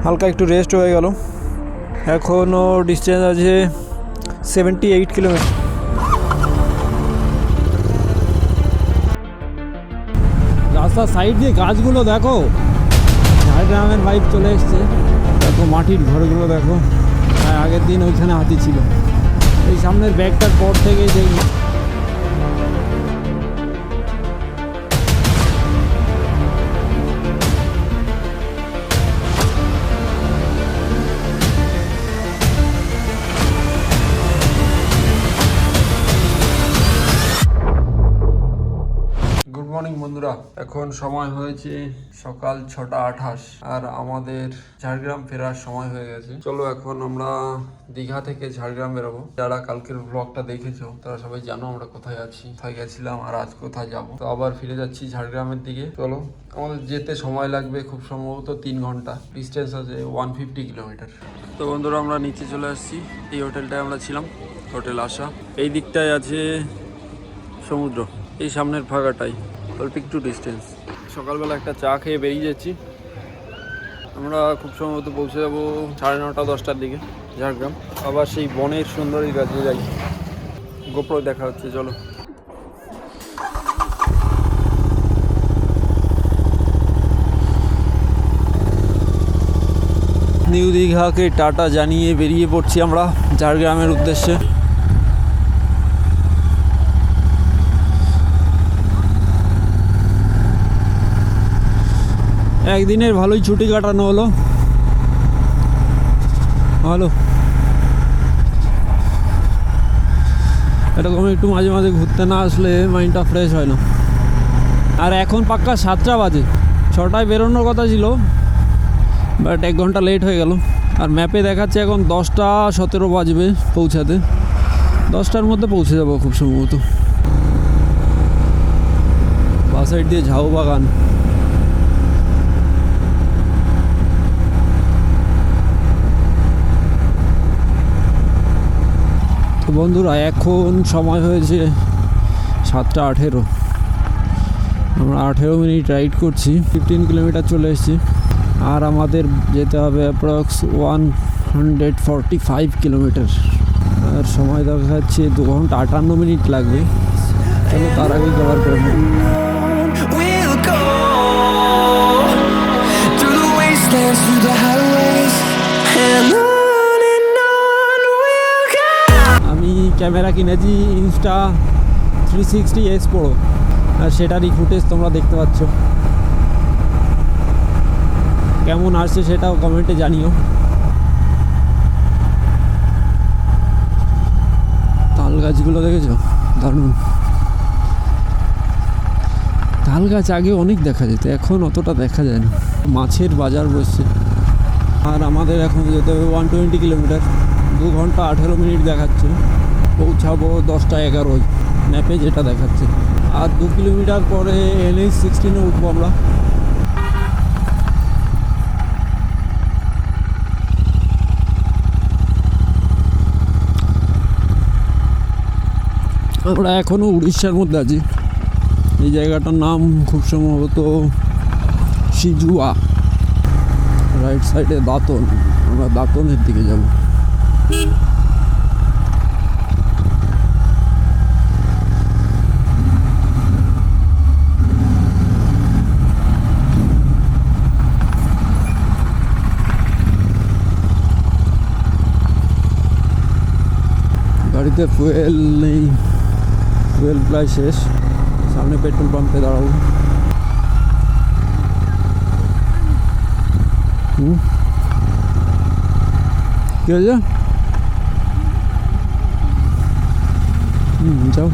হালকা একটু রেস্ট হয়ে গেল। এখনও ডিস্টেন্স আছে 78 কিলোমিটার। রাস্তার সাইড দিয়ে গাছগুলো দেখো, ঝাড়গ্রামের বাইক চলে এসছে। দেখো মাটির ঘরগুলো দেখো, আগের দিন ওইখানে হাতি ছিল। এই সামনের ব্যাগটার পর থেকে যে গুড মর্নিং বন্ধুরা, এখন সময় হয়েছে সকাল 6:28 আর আমাদের ঝাড়গ্রাম ফেরার সময় হয়ে গেছে। চলো এখন আমরা দীঘা থেকে ঝাড়গ্রাম বেরোবো। যারা কালকের ব্লগটা দেখেছো তারা সবাই জানো আমরা কোথায় আছি, কোথায় গেছিলাম আর আজ কোথায় যাব। তো আবার ফিরে যাচ্ছি ঝাড়গ্রামের দিকে। চলো, আমাদের যেতে সময় লাগবে খুব সম্ভবত 3 ঘন্টা। ডিস্টেন্স আছে 150 কিলোমিটার। তো বন্ধুরা আমরা নিচে চলে আসছি। এই হোটেলটায় আমরা ছিলাম, হোটেল আশা। এই দিকটায় আছে সমুদ্র, এই সামনের ফাঁকাটাই, অল্প একটু ডিস্টেন্স। সকালবেলা একটা চা খেয়ে বেরিয়ে যাচ্ছি। আমরা খুব সম্ভবত পৌঁছে যাবো 9:30 10টার দিকে ঝাড়গ্রাম। আবার সেই বনের সুন্দরী কাছে যাই। গোপ্রো দেখা হচ্ছে, চলো। নিউ দীঘাকে টাটা জানিয়ে বেরিয়ে পড়ছি আমরা ঝাড়গ্রামের উদ্দেশ্যে। একদিনের ভালোই ছুটি কাটানো হলো। ভালো, এরকম একটু মাঝে মাঝে ঘুরতে না আসলে মাইন্ডটা ফ্রেশ হয় না। আর এখন পাক্কা 7টা বাজে, 6টায় বেরোনোর কথা ছিল, বাট 1 ঘন্টা লেট হয়ে গেল। আর ম্যাপে দেখাচ্ছে এখন 10:17 বাজবে পৌঁছাতে। 10টার মধ্যে পৌঁছে যাবো খুব সম্ভবত। বাস সাইড দিয়ে ঝাউ বাগান। তো বন্ধুরা এখন সময় হয়েছে 7:18। আমরা 18 মিনিট রাইড করছি, 15 কিলোমিটার চলে এসেছি। আর আমাদের যেতে হবে অ্যাপ্রক্স 145 কিলোমিটার। আর সময় দেখা যাচ্ছে 2 ঘন্টা 58 মিনিট লাগবে। চলো তার আগেই কভার করে নেব। আমি ক্যামেরা কিনেছি ইনস্টা 360S Pro, আর সেটারই ফুটেজ তোমরা দেখতে পাচ্ছ। কেমন আসছে সেটাও কমেন্টে জানিও। তাল গাছগুলো দেখেছো, দারুণ। তাল গাছ আগে অনেক দেখা যেত, এখন অতটা দেখা যায় না। মাছের বাজার বসছে। আর আমাদের এখন যেতে হবে 120 কিলোমিটার, 2 ঘন্টা 18 মিনিট দেখাচ্ছে। পৌঁছাবো 10:11 ম্যাপে যেটা দেখাচ্ছে। আর 2 কিলোমিটার পরে NH16-এ উঠবো আমরা। আমরা এখনও উড়িষ্যার মধ্যে আছি। এই জায়গাটার নাম খুব সম্ভবত সিজুয়া। রাইট সাইডে দাঁতন, আমরা দাঁতনের দিকে যাব। গাড়িতে ফুয়েল নেই, ফুয়েল প্রায় শেষ। সামনে পেট্রোল পাম্পে দাঁড়াবো। কি হয়েছে? যাও।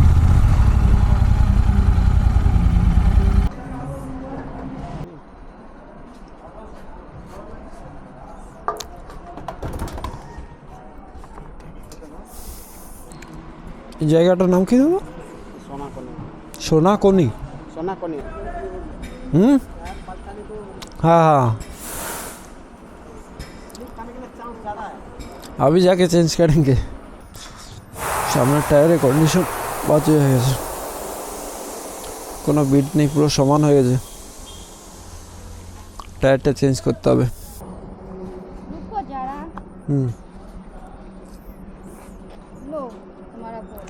এই জায়গাটার নাম কি দাদা? सोनाकोनी। सोनाकोनी। हाँ हाँ, अभी जाके चेंज करेंगे। सामने टायरेर कंडिशन बाजे হয়ে গেছে, কোনো বিট নেই, পুরো সমান হয়ে গেছে। টায়ারটা চেঞ্জ করতে হবে। लो हमारा फोन।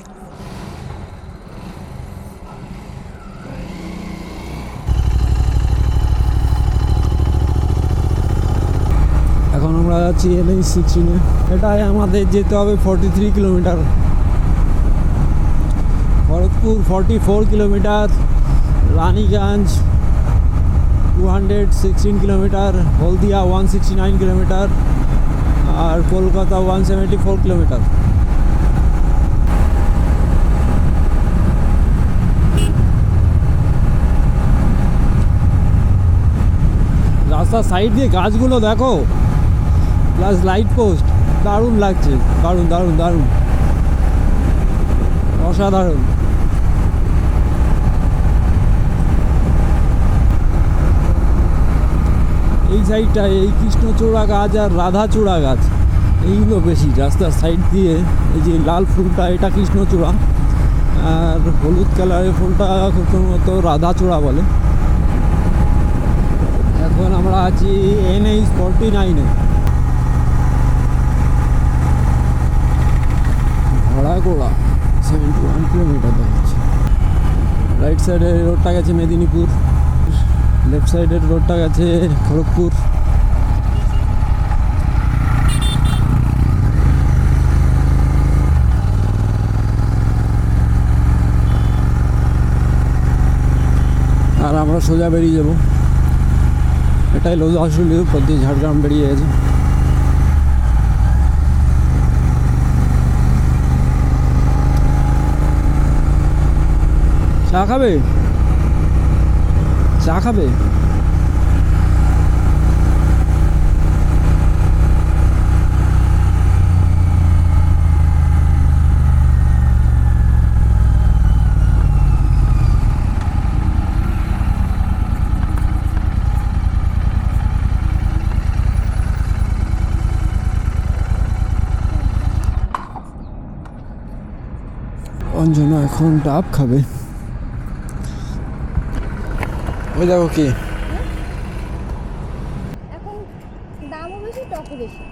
এখন আমরা যাচ্ছি NH16 এটাই আমাদের যেতে হবে 43 kilometre, Kharagpur 44 kilometre, Raniganj 216 kilometre, Haldia 169 kilometre আর কলকাতা 174 কিলোমিটার। রাস্তার সাইড দিয়ে গাছগুলো দেখো, প্লাস লাইট পোস্ট, দারুণ লাগছে, দারুণ দারুণ দারুণ, অসাধারণ। এই সাইডটায় এই কৃষ্ণচূড়া গাছ আর রাধাচূড়া গাছ এইগুলো বেশি রাস্তার সাইড দিয়ে। এই যে লাল ফুলটা এটা কৃষ্ণচূড়া আর হলুদ কালারের ফুলটা প্রথমত রাধাচূড়া বলে। এখন আমরা আছি NH49-এ, ভাড়াগোড়া 71 কিলোমিটার দেখাচ্ছে। রাইট সাইডের রোডটা গেছে মেদিনীপুর, লেফট সাইডের রোডটা গেছে খড়গপুর। আর আমরা সোজা বেরিয়ে যাব, এটাই লোধাশুলির উপর দিয়ে ঝাড়গ্রাম বেরিয়ে গেছে। চা খাবে? চা খাবে? অঞ্জনা এখন ডাব খাবে। ওই দেখো কি, এখন দামও বেশি টকও বেশি।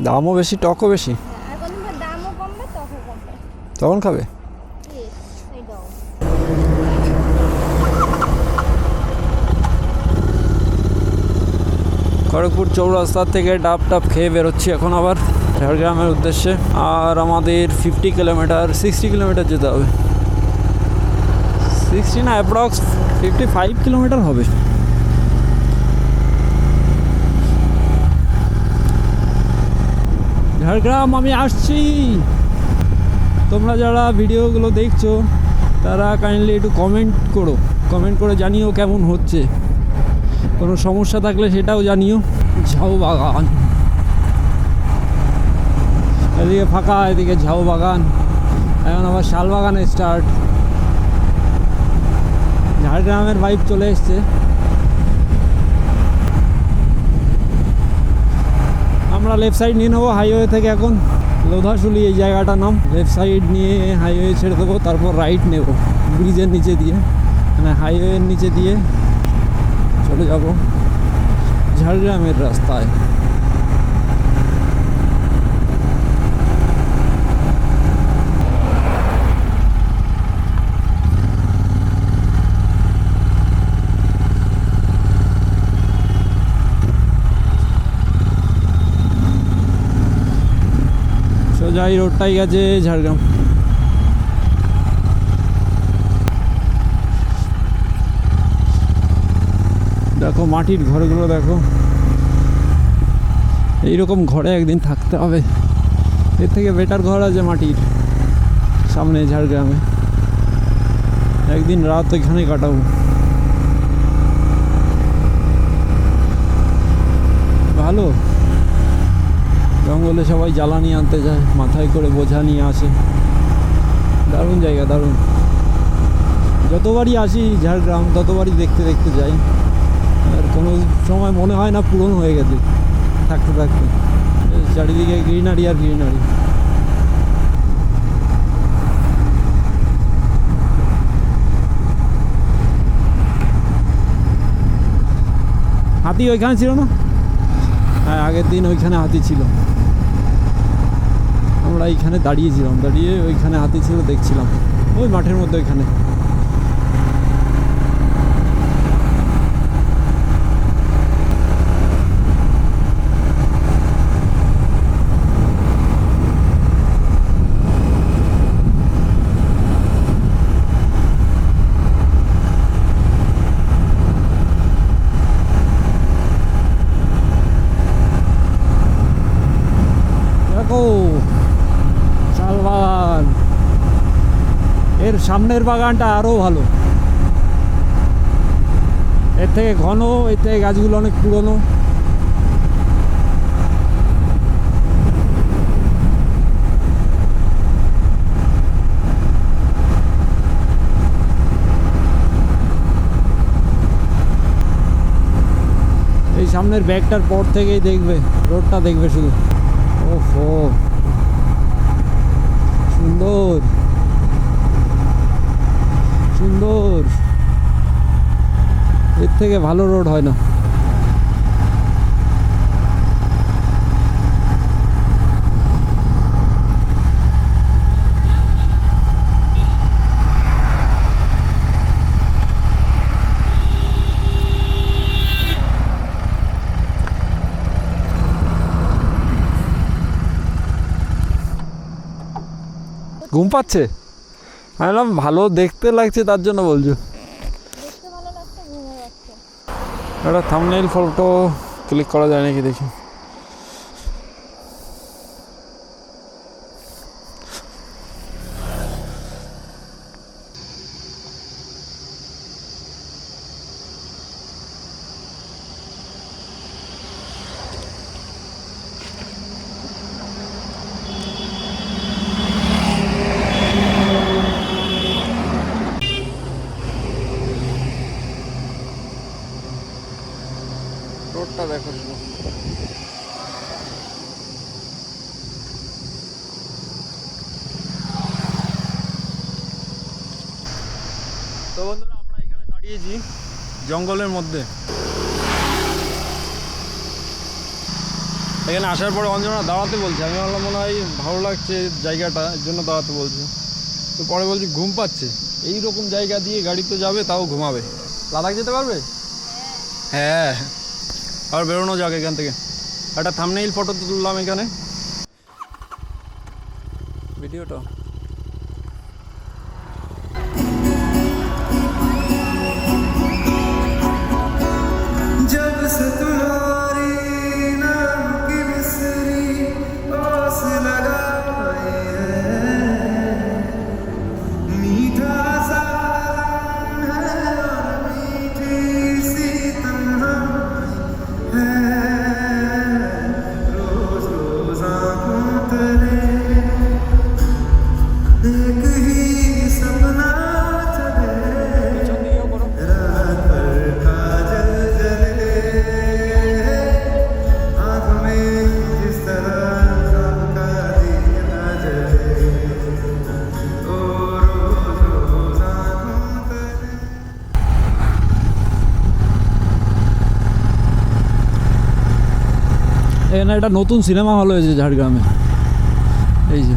দামও বেশি টকও বেশি, আর কোনদিন দামও কমবে টকও কমবে, তখন খাবে। এই দাও। খড়গপুর চৌরাস্তা থেকে ডাব টাব খেয়ে বেরোচ্ছি এখন আবার ঝাড়গ্রামের উদ্দেশ্যে। আর আমাদের 50 কিলোমিটার 60 কিলোমিটার যেতে হবে, 60 না অ্যাপ্রক্স 55 কিলোমিটার হবে। ঝাড়গ্রাম আমি আসছি। তোমরা যারা ভিডিওগুলো দেখছো তারা কাইন্ডলি একটু কমেন্ট করে জানিও কেমন হচ্ছে। কোনো সমস্যা থাকলে সেটাও জানিও। ঝাউ বাগান এদিকে ফাঁকা, এদিকে ঝাউ বাগান, এখন আবার শাল বাগানে স্টার্ট। ঝাড়গ্রামের ভাইব চলে এসছে। আমরা লেফট সাইড নিয়ে নেবো হাইওয়ে থেকে, এখন লোধাশুলি এই জায়গাটার নাম। লেফট সাইড নিয়ে হাইওয়ে ছেড়ে দেবো, তারপর রাইট নেব ব্রিজের নিচে দিয়ে, মানে হাইওয়ের নিচে দিয়ে চলে যাব ঝাড়গ্রামের রাস্তায়। সোজা এই রোডটাই গেছে ঝাড়গ্রাম। দেখো মাটির ঘরগুলো দেখো, এইরকম ঘরে একদিন থাকতে হবে। এর থেকে বেটার ঘর আছে মাটির সামনে ঝাড়গ্রামে, একদিন রাত এখানে কাটাবো। ভালো, জঙ্গলে সবাই জ্বালানি আনতে যায়, মাথায় করে বোঝা নিয়ে আসে। দারুণ জায়গা, দারুণ। যতবারই আসি ঝাড়গ্রাম ততবারই দেখতে দেখতে যাই, আর কোনো সময় মনে হয় না পূরণ হয়ে গেছে থাকতে থাকতে। চারিদিকে গ্রিনারি আর গ্রিনারি। হাতি ওইখানে ছিল না? হ্যাঁ, আগের দিন ওইখানে হাতি ছিল। আমরা এইখানে দাঁড়িয়েছিলাম, দাঁড়িয়ে ওইখানে হাতি ছিল দেখছিলাম, ওই মাঠের মধ্যে ওইখানে। দেখো শাল বাগান, এর সামনের বাগানটা আরও ভালো, এর থেকে ঘন, এর থেকে গাছগুলো অনেক পুরনো। এই সামনের ব্যাগটার পর থেকেই দেখবে, রোডটা দেখবে শুধু, ওহো সুন্দর সুন্দর, এর থেকে ভালো রোড হয় না। ঘুম পাচ্ছে? আমি বললাম ভালো দেখতে লাগছে তার জন্য বলছো। দেখতে ভালো লাগছে, ঘুমও লাগছে। একটা থাম্বনেইল ফটো ক্লিক করা যায় নাকি দেখি। রোডটা দেখো শুধু। তো বন্ধুরা আমরা এখানে দাঁড়িয়েছি জঙ্গলের মধ্যে। এখানে আসার পরে অঞ্জনা দাঁড়াতে বলছে, আমি ভাবলাম মনে হয় ভালো লাগছে জায়গাটা, এর জন্য দাঁড়াতে বলছে। তো পরে বলছি ঘুম পাচ্ছে, এই রকম জায়গা দিয়ে গাড়িতে যাবে তাও ঘুমাবে। লাদাখ যেতে পারবে? হ্যাঁ, আর বেরোনো যাক এখান থেকে। একটা থাম্বনেইল ফটো তুললাম এখানে ভিডিওটা। जब से तुम्हारी नाम की मिसरी आस लगाए है, मीठा सा है और मीठी सी तन्हाई है, रोज रोज आँखों तले एक ही सपना चले, रात भर काजल जले, आँख में जिस तरह सबका दिया जले, ओ रोज रोज आँखों तले। এখানে একটা নতুন সিনেমা হল হয়েছে ঝাড়গ্রামে, এই যে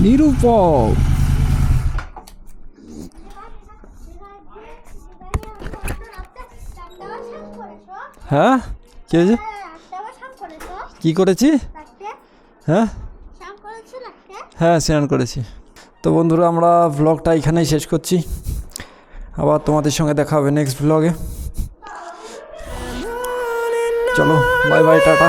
নিরূপক। হ্যাঁ কি হয়েছে? কি করেছি? হ্যাঁ হ্যাঁ স্নান করেছি। তো বন্ধুরা আমরা ভ্লগটা এখানেই শেষ করছি, আবার তোমাদের সঙ্গে দেখা হবে নেক্সট ভ্লগে। চলো বাই বাই, টাটা।